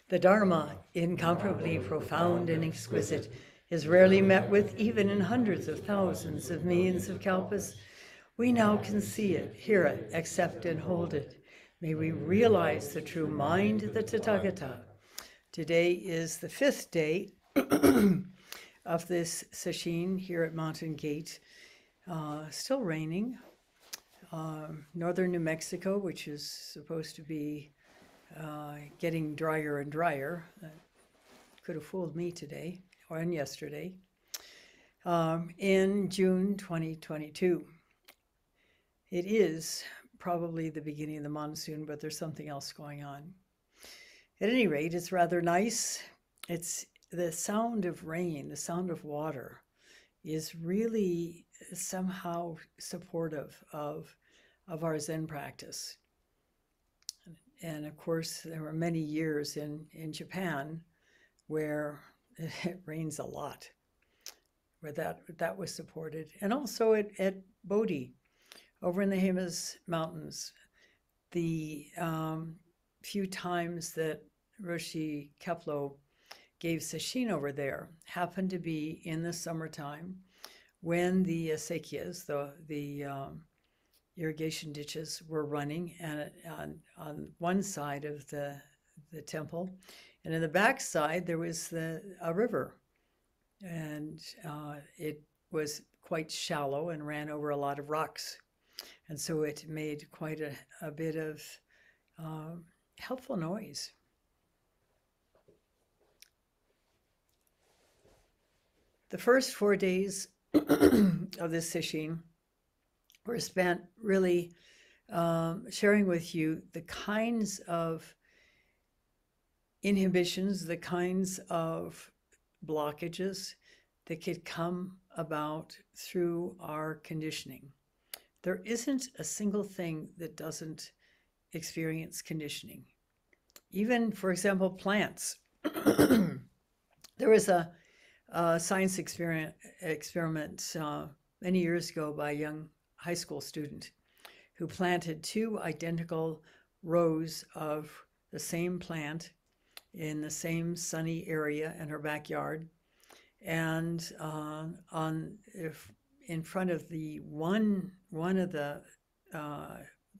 The Dharma, incomparably profound and exquisite, is rarely met with even in hundreds of thousands of millions of kalpas. We now can see it, hear it, accept and hold it. May we realize the true mind, the Tathagata. Today is the 5th day of this sesshin here at Mountain Gate. Still raining. Northern New Mexico, which is supposed to be getting drier and drier. That could have fooled me today or yesterday. In June 2022. It is probably the beginning of the monsoon, but there's something else going on. At any rate, it's rather nice. It's the sound of rain, the sound of water is really somehow supportive of our Zen practice. And of course, there were many years in Japan where it rains a lot, where that was supported. And also at Bodhi, over in the Himas Mountains, the few times that Roshi Keplo gave sesshin over there happened to be in the summertime when the acequias, the irrigation ditches, were running, and on one side of the temple, and in the back side there was a river, and it was quite shallow and ran over a lot of rocks, and so it made quite a bit of helpful noise. The first 4 days of this sesshin were spent really sharing with you the kinds of inhibitions, the kinds of blockages that could come about through our conditioning. There isn't a single thing that doesn't experience conditioning. Even, for example, plants. There was a science experiment many years ago by a young high school student who planted 2 identical rows of the same plant in the same sunny area in her backyard. And in front of the one of the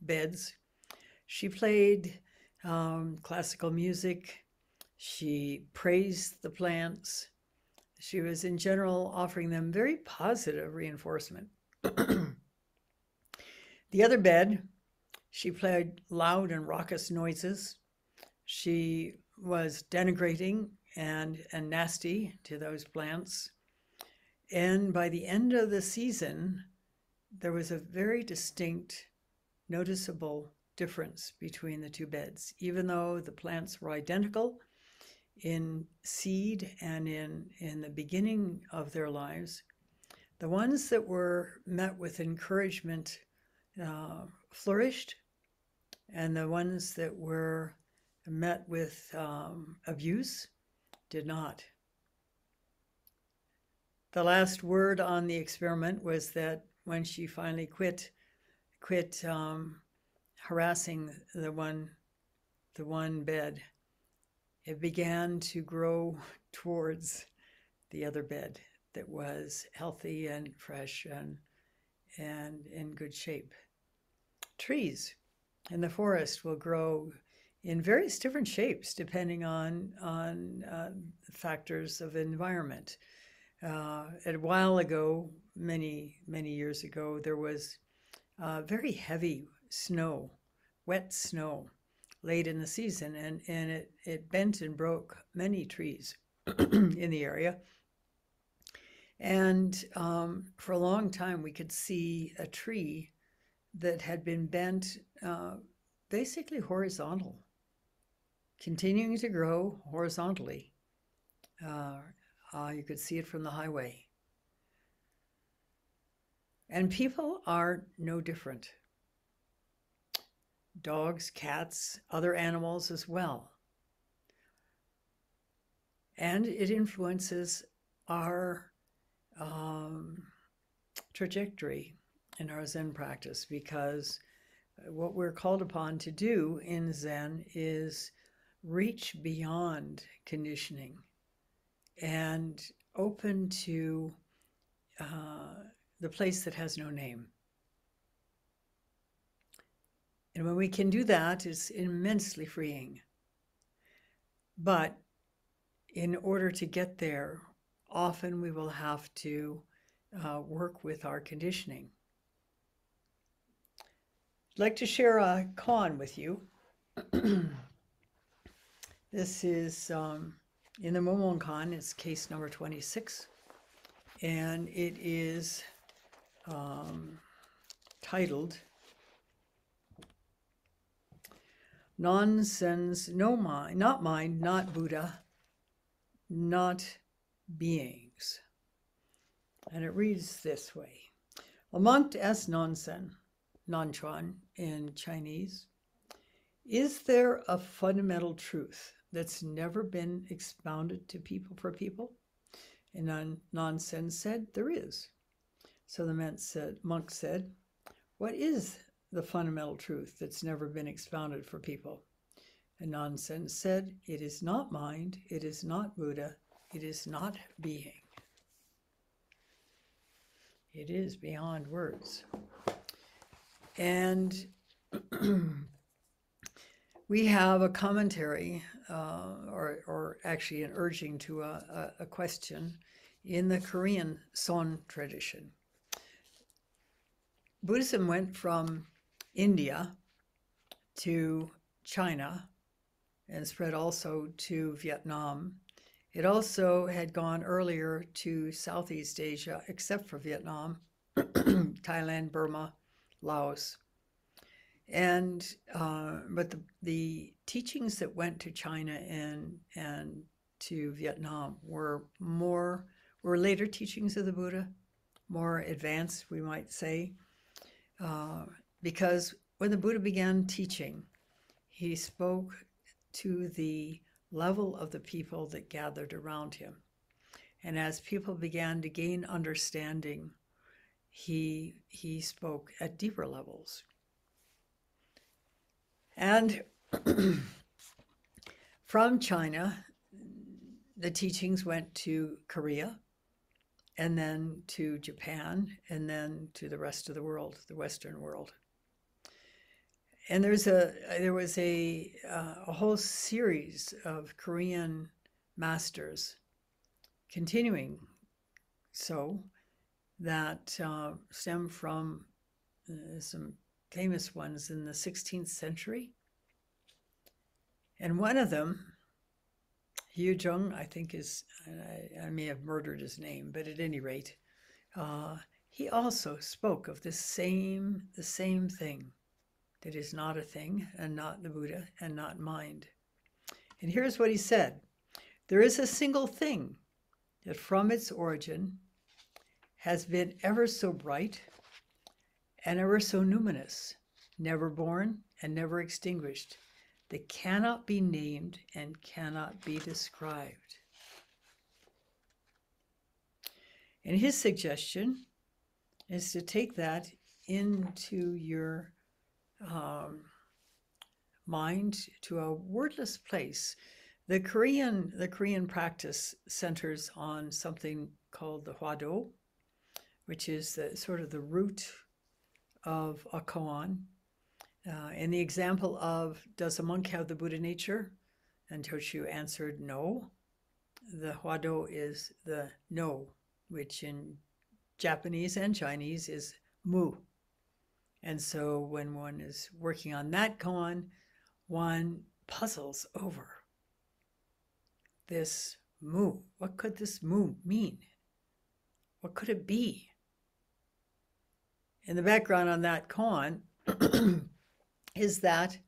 beds, she played classical music. She praised the plants. She was in general offering them very positive reinforcement. The other bed, she played loud and raucous noises. She was denigrating and nasty to those plants. And by the end of the season, there was a very distinct, noticeable difference between the 2 beds. Even though the plants were identical in seed and in the beginning of their lives, the ones that were met with encouragement flourished, and the ones that were met with abuse did not. The last word on the experiment was that when she finally quit harassing the one bed, it began to grow towards the other bed that was healthy and fresh and in good shape. Trees in the forest will grow in various different shapes depending on factors of environment. A while ago, many years ago, there was very heavy snow, wet snow, late in the season, and it bent and broke many trees in the area. And for a long time, we could see a tree that had been bent basically horizontal, continuing to grow horizontally. You could see it from the highway. And people are no different. Dogs, cats, other animals as well. And it influences our trajectory in our Zen practice, because what we're called upon to do in Zen is reach beyond conditioning and open to the place that has no name. And when we can do that, it's immensely freeing. But in order to get there, often we will have to work with our conditioning. I'd like to share a koan with you. This is in the Momon koan. It's case number 26. And it is titled Nonsense, No Mind, Not Mind, Not Buddha, Not Beings. And it reads this way. A monk asks Nonsen, Nanchuan in Chinese, is there a fundamental truth that's never been expounded to people for people? And Nansen said, there is. So the monk said, what is the fundamental truth that's never been expounded for people? And Nansen said, it is not mind, it is not Buddha, it is not being. It is beyond words. And we have a commentary, or actually an urging to a question in the Korean Son tradition. Buddhism went from India to China and spread also to Vietnam. It also had gone earlier to Southeast Asia, except for Vietnam, Thailand, Burma, Laos. And but the teachings that went to China and to Vietnam were later teachings of the Buddha, more advanced, we might say, because when the Buddha began teaching, he spoke to the level of the people that gathered around him. And as people began to gain understanding, he spoke at deeper levels. And from China, the teachings went to Korea, and then to Japan, and then to the rest of the world, the Western world. And there was a whole series of Korean masters continuing so that stem from some famous ones in the 16th century. And one of them, Hyujung, I think is, I may have murdered his name, but at any rate, he also spoke of the same thing, that is not a thing and not the Buddha and not mind. And here's what he said. There is a single thing that from its origin has been ever so bright and ever so numinous, never born and never extinguished, that cannot be named and cannot be described. And his suggestion is to take that into your mind, to a wordless place. The Korean practice centers on something called the hwado, which is sort of the root of a koan. And the example of, does a monk have the Buddha nature? And Toshu answered, no. The hwado is the no, which in Japanese and Chinese is mu. And so when one is working on that koan, one puzzles over this mu. What could this mu mean? What could it be? In the background on that koan is that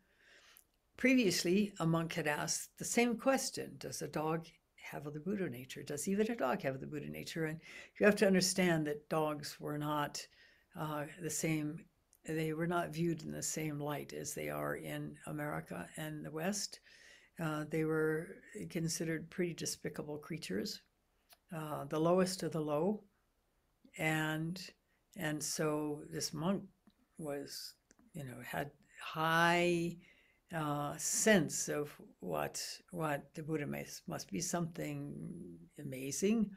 previously a monk had asked the same question. Does a dog have the Buddha nature? Does even a dog have the Buddha nature? And you have to understand that dogs were not the same. They were not viewed in the same light as they are in America and the West. They were considered pretty despicable creatures, the lowest of the low. And so this monk was, had high sense of what the Buddha must be something amazing.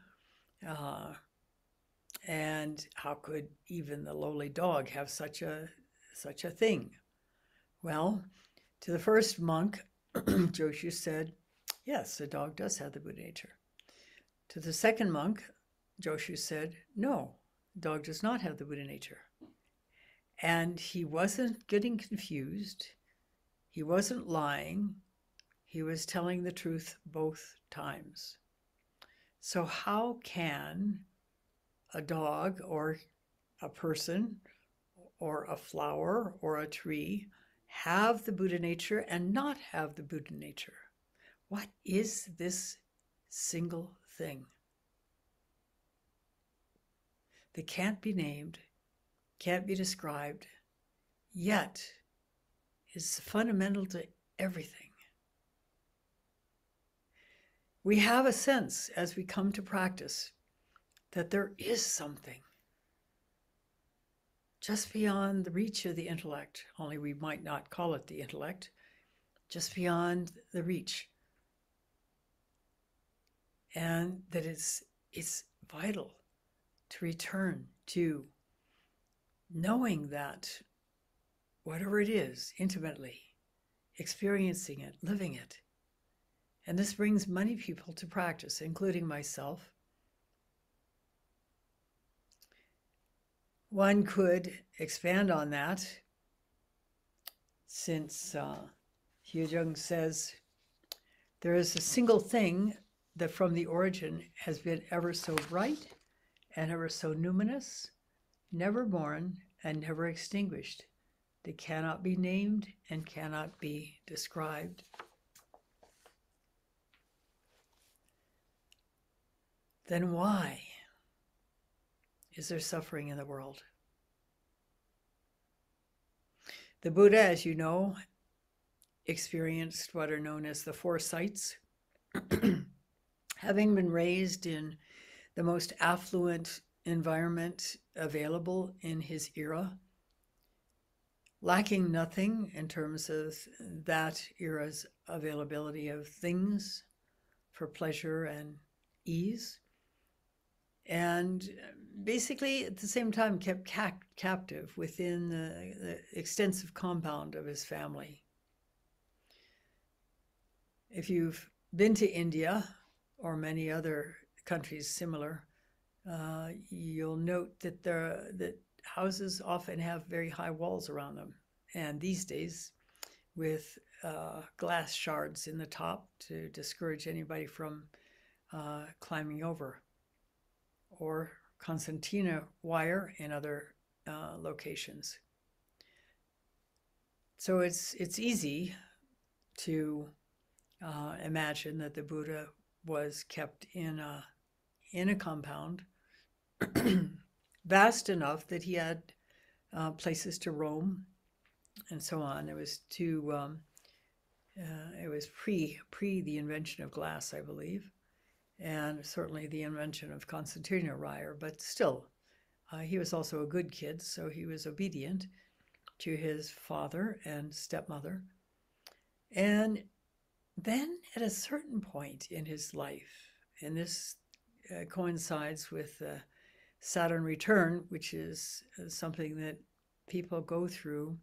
And how could even the lowly dog have such a thing? Well, to the first monk, Joshu said, yes, the dog does have the Buddha nature. To the second monk, Joshu said, no, the dog does not have the Buddha nature. And he wasn't getting confused. He wasn't lying. He was telling the truth both times. So how can a dog or a person or a flower or a tree have the Buddha nature and not have the Buddha nature? What is this single thing that can't be named, can't be described, yet is fundamental to everything? We have a sense as we come to practice that there is something just beyond the reach of the intellect, only we might not call it the intellect, just beyond the reach. And that it's vital to return to knowing that whatever it is, intimately, experiencing it, living it. And this brings many people to practice, including myself. One could expand on that, since Hyojung says, there is a single thing that from the origin has been ever so bright and ever so numinous, never born and never extinguished, that cannot be named and cannot be described. Then why is there suffering in the world? The Buddha, as you know, experienced what are known as the four sights. Having been raised in the most affluent environment available in his era, lacking nothing in terms of that era's availability of things for pleasure and ease, and basically at the same time kept captive within the extensive compound of his family. If you've been to India or many other countries similar, you'll note that that houses often have very high walls around them, and these days with glass shards in the top to discourage anybody from climbing over, or concertina wire in other locations. So it's easy to imagine that the Buddha was kept in a compound vast enough that he had places to roam and so on. It was it was pre the invention of glass, I believe, and certainly the invention of concertina wire, but still, he was also a good kid, so he was obedient to his father and stepmother. And then at a certain point in his life, and this coincides with Saturn return, which is something that people go through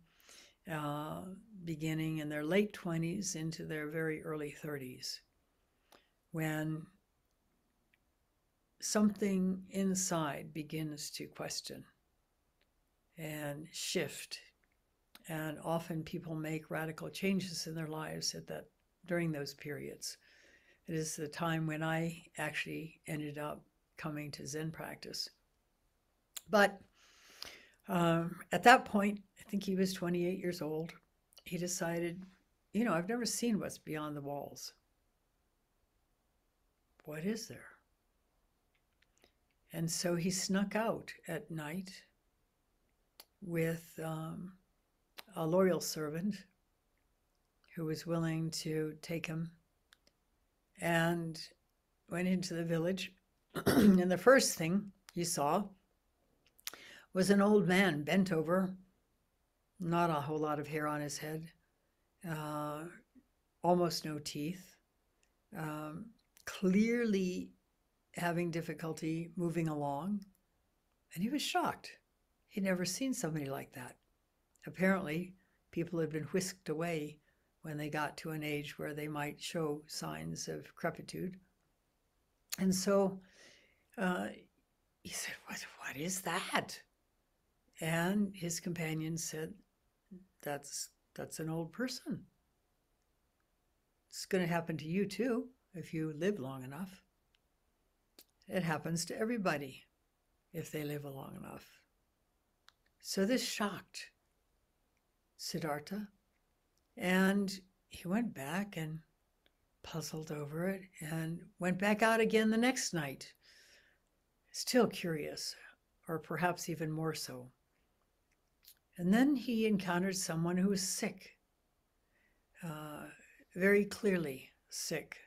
beginning in their late 20s into their very early 30s, when something inside begins to question and shift. And often people make radical changes in their lives during those periods. It is the time when I actually ended up coming to Zen practice. But at that point, I think he was 28 years old, he decided, I've never seen what's beyond the walls. What is there? And so he snuck out at night with a loyal servant who was willing to take him, and went into the village. And the first thing he saw was an old man bent over, not a whole lot of hair on his head, almost no teeth, clearly having difficulty moving along. And he was shocked. He'd never seen somebody like that. Apparently, people had been whisked away when they got to an age where they might show signs of decrepitude. And so he said, what is that? And his companion said, that's an old person. It's going to happen to you too if you live long enough. It happens to everybody if they live long enough. So this shocked Siddhartha, and he went back and puzzled over it and went back out again the next night, still curious, or perhaps even more so. And then he encountered someone who was sick, very clearly sick.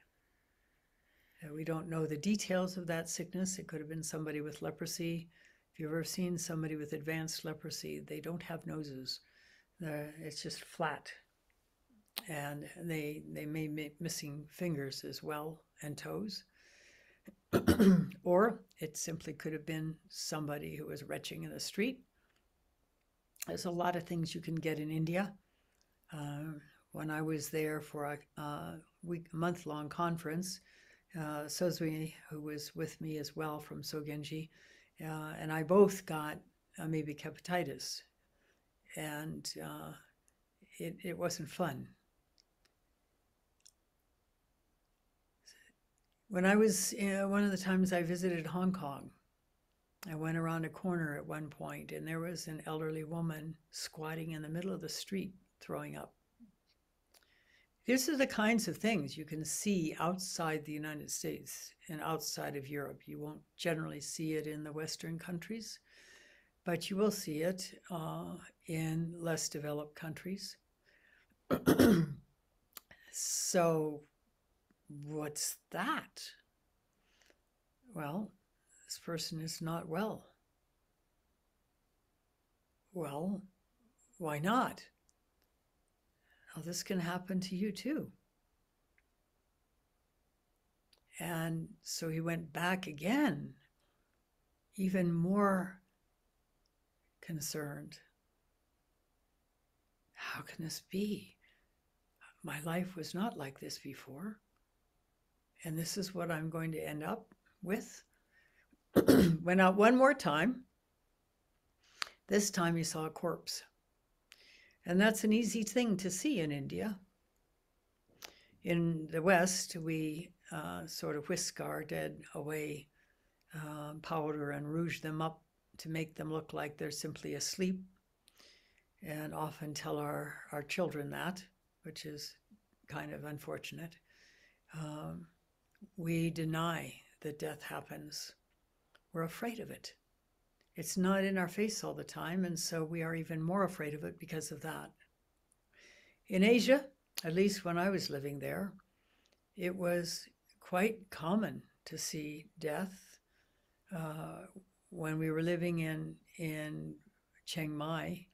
We don't know the details of that sickness. It could have been somebody with leprosy. If you've ever seen somebody with advanced leprosy, they don't have noses. It's just flat. And they may be missing fingers as well, and toes. Or it simply could have been somebody who was retching in the street. There's a lot of things you can get in India. When I was there for a month-long conference, Sozui, who was with me as well from Sogenji, and I both got amoebic hepatitis, and it wasn't fun. When I was, one of the times I visited Hong Kong, I went around a corner at one point, and there was an elderly woman squatting in the middle of the street throwing up. These are the kinds of things you can see outside the United States and outside of Europe. You won't generally see it in the Western countries, but you will see it in less developed countries. So what's that? Well, this person is not well. Well, why not? Well, this can happen to you too. And so he went back again, even more concerned. How can this be? My life was not like this before. And this is what I'm going to end up with. Went out one more time. This time he saw a corpse. And that's an easy thing to see in India. In the West, we sort of whisk our dead away, powder and rouge them up to make them look like they're simply asleep, and often tell our children that, which is kind of unfortunate. We deny that death happens. We're afraid of it. It's not in our face all the time, and so we are even more afraid of it because of that. In Asia, at least when I was living there, it was quite common to see death. When we were living in Chiang Mai,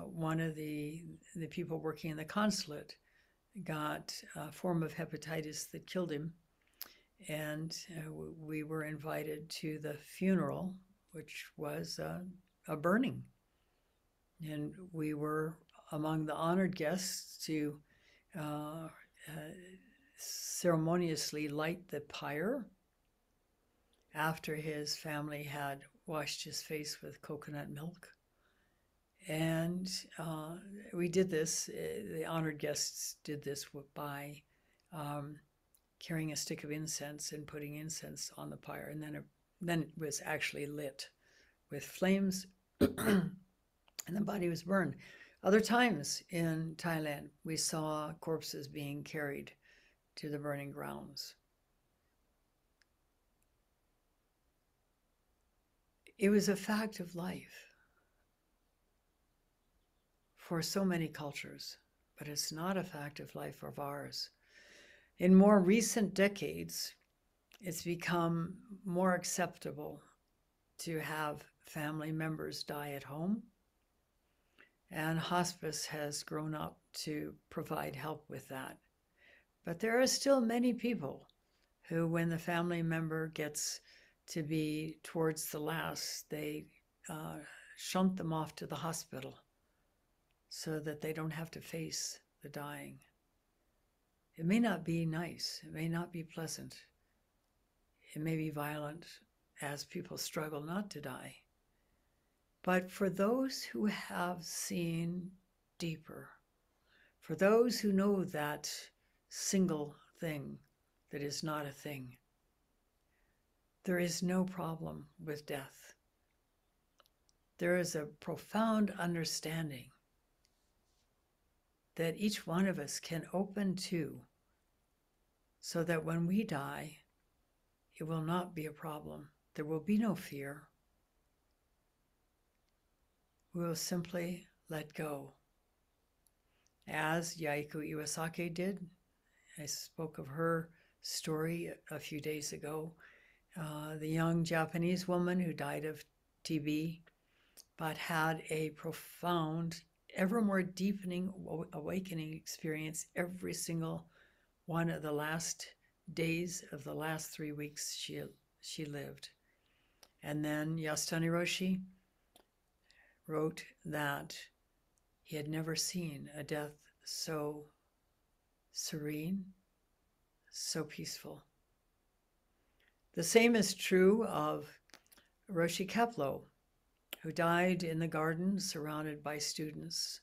one of the people working in the consulate got a form of hepatitis that killed him, and we were invited to the funeral, which was a burning. And we were among the honored guests to ceremoniously light the pyre after his family had washed his face with coconut milk. And we did this, the honored guests did this by carrying a stick of incense and putting incense on the pyre, and then it was actually lit with flames, and the body was burned. Other times in Thailand, we saw corpses being carried to the burning grounds. It was a fact of life for so many cultures, but it's not a fact of life of ours. In more recent decades, it's become more acceptable to have family members die at home, and hospice has grown up to provide help with that. But there are still many people who, when the family member gets to be towards the last, they shunt them off to the hospital so that they don't have to face the dying. It may not be nice. It may not be pleasant. It may be violent as people struggle not to die. But for those who have seen deeper, for those who know that single thing that is not a thing, there is no problem with death. There is a profound understanding that each one of us can open to, so that when we die, it will not be a problem. There will be no fear. We will simply let go. As Yaiku Iwasaki did. I spoke of her story a few days ago. The young Japanese woman who died of TB, but had a profound, ever more deepening awakening experience every single one of the last days of the last 3 weeks she lived. And then Mitra-roshi wrote that he had never seen a death so serene, so peaceful. The same is true of Roshi Kapleau, who died in the garden surrounded by students.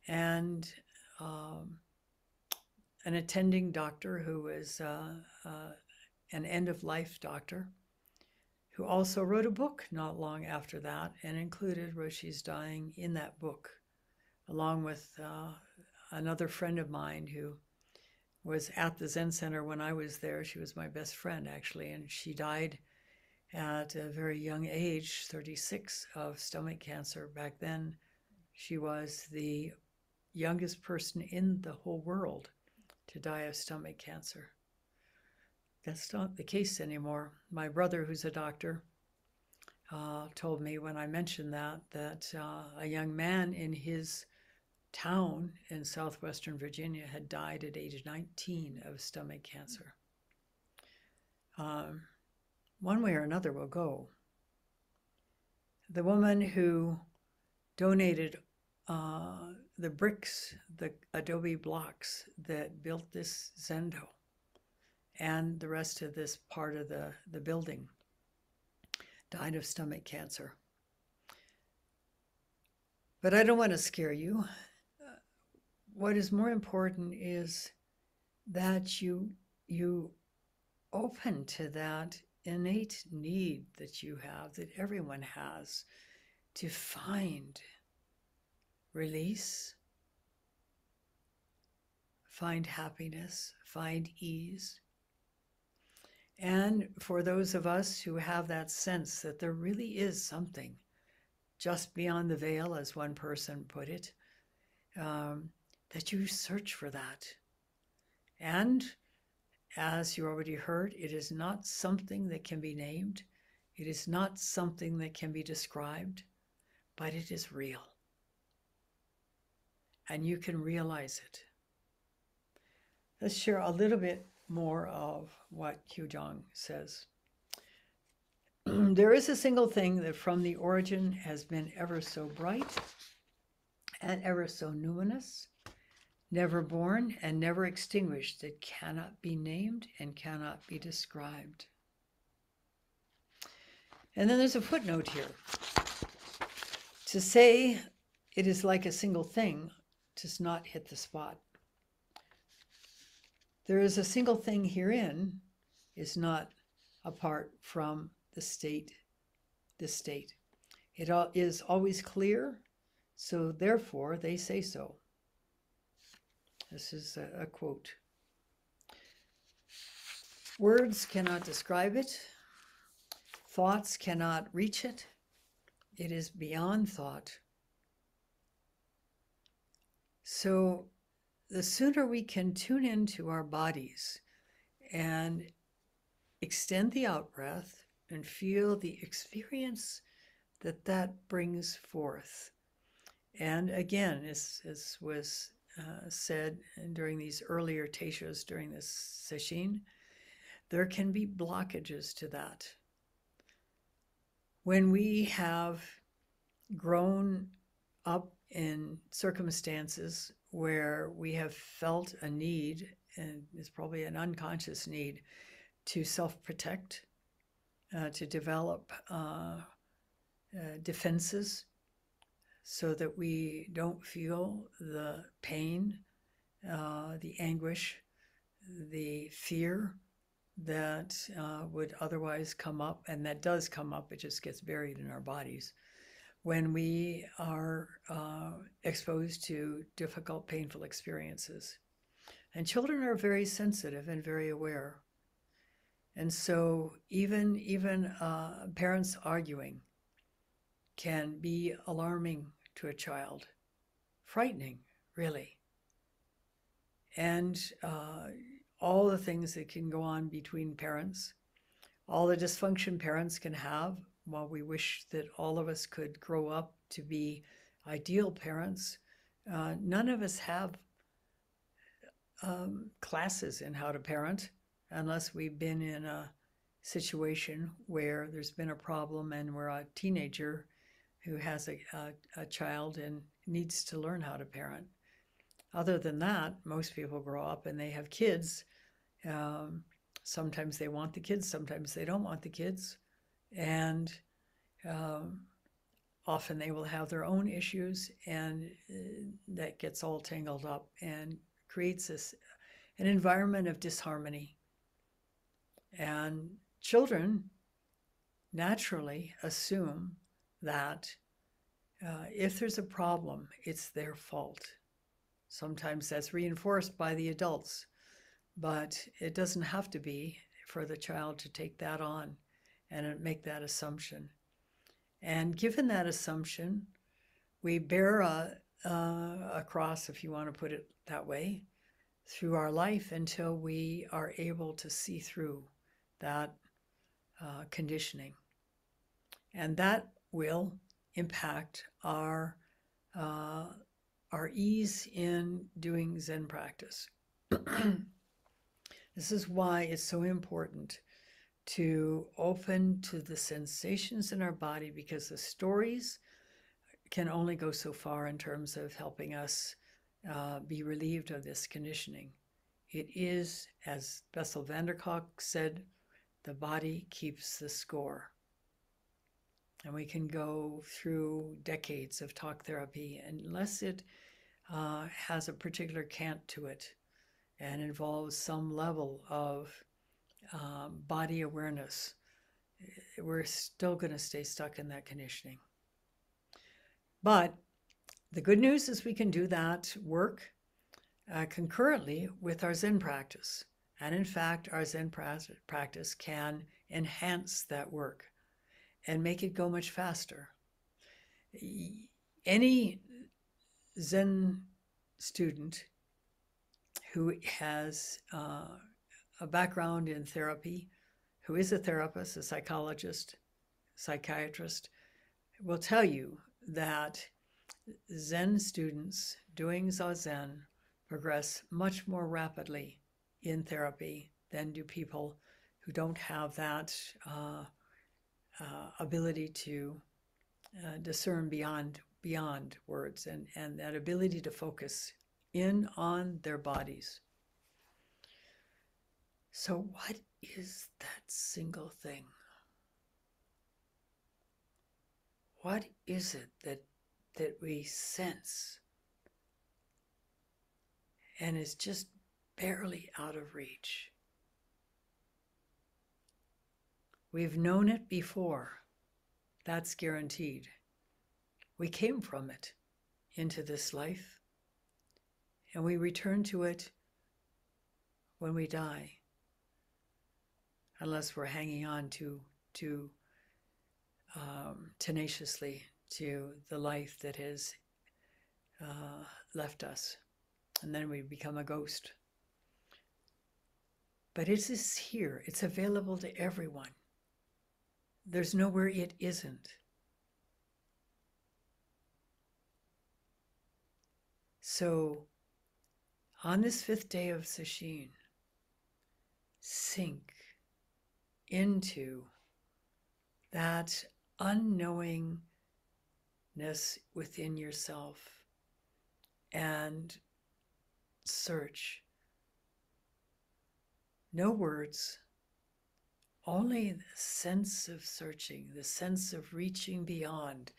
And an attending doctor who was an end-of-life doctor, who also wrote a book not long after that and included Roshi's dying in that book, along with another friend of mine who was at the Zen Center when I was there. She was my best friend, actually, and she died at a very young age, 36, of stomach cancer. Back then, she was the youngest person in the whole world to die of stomach cancer. That's not the case anymore. My brother, who's a doctor, told me when I mentioned that a young man in his town in southwestern Virginia had died at age 19 of stomach cancer. One way or another will go. The woman who donated the bricks, the adobe blocks that built this zendo and the rest of this part of the building, died of stomach cancer. But I don't want to scare you. What is more important is that you open to that innate need that you have, that everyone has, to find release, find happiness, find ease. And for those of us who have that sense that there really is something just beyond the veil, as one person put it, that you search for that. And as you already heard, it is not something that can be named. It is not something that can be described, but it is real. And you can realize it. Let's share a little bit more of what Kyujong says. There is a single thing that from the origin has been ever so bright and ever so numinous, never born and never extinguished, that cannot be named and cannot be described. And then there's a footnote here. To say it is like a single thing does not hit the spot. There is a single thing herein is not apart from the state, this state. It is always clear, so therefore they say so. This is a quote. Words cannot describe it. Thoughts cannot reach it. It is beyond thought. So the sooner we can tune into our bodies and extend the out-breath and feel the experience that that brings forth, And again, as was said during these earlier teishos during this sesshin, there can be blockages to that. When we have grown up in circumstances where we have felt a need, and it's probably an unconscious need, to self-protect, to develop defenses so that we don't feel the pain, the anguish, the fear that would otherwise come up, and that does come up, it just gets buried in our bodies when we are exposed to difficult, painful experiences. And children are very sensitive and very aware. And so even parents arguing can be alarming to a child, frightening, really. And all the things that can go on between parents, all the dysfunction parents can have. While we wish that all of us could grow up to be ideal parents, none of us have classes in how to parent unless we've been in a situation where there's been a problem and we're a teenager who has a child and needs to learn how to parent. Other than that, most people grow up and they have kids. Sometimes they want the kids, sometimes they don't want the kids. And often they will have their own issues, and that gets all tangled up and creates an environment of disharmony. And children naturally assume that if there's a problem, it's their fault. Sometimes that's reinforced by the adults, but it doesn't have to be for the child to take that on and make that assumption. And given that assumption, we bear a cross, if you want to put it that way, through our life until we are able to see through that conditioning. And that will impact our ease in doing Zen practice. This is why it's so important to open to the sensations in our body, because the stories can only go so far in terms of helping us be relieved of this conditioning. It is, as Bessel van der Kolk said, the body keeps the score. And we can go through decades of talk therapy, unless it has a particular cant to it and involves some level of body awareness, we're still going to stay stuck in that conditioning. But the good news is we can do that work concurrently with our Zen practice. And in fact, our Zen practice can enhance that work and make it go much faster. Any Zen student who has a background in therapy, who is a therapist, a psychologist, psychiatrist, will tell you that Zen students doing Zazen progress much more rapidly in therapy than do people who don't have that ability to discern beyond words and that ability to focus in on their bodies. So what is that single thing? What is it that we sense and is just barely out of reach? We've known it before. That's guaranteed. We came from it into this life, and we return to it when we die, unless we're hanging on too tenaciously to the life that has left us, and then we become a ghost. But it is here. It's available to everyone. There's nowhere it isn't. So on this 5th day of Sesshin, sink into that unknowingness within yourself and search. No words, only the sense of searching, the sense of reaching beyond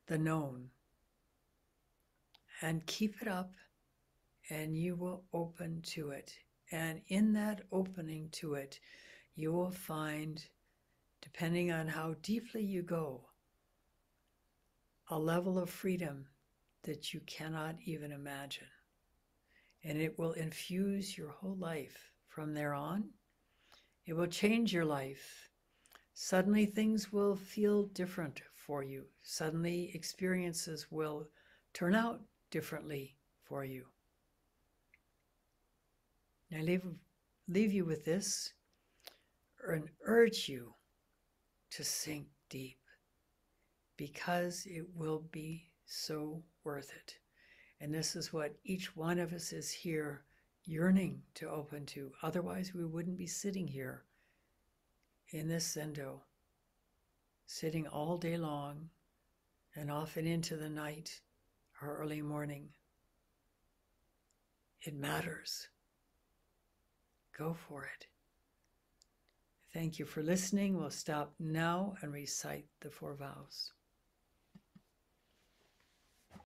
the known. And keep it up, and you will open to it. And in that opening to it, you will find, depending on how deeply you go, a level of freedom that you cannot even imagine. And it will infuse your whole life from there on. It will change your life. Suddenly things will feel different for you. Suddenly experiences will turn out differently for you. I leave you with this and urge you to sink deep, because it will be so worth it. And this is what each one of us is here yearning to open to. Otherwise, we wouldn't be sitting here in this zendo, sitting all day long and often into the night or early morning. It matters. Go for it. Thank you for listening. We'll stop now and recite the 4 vows.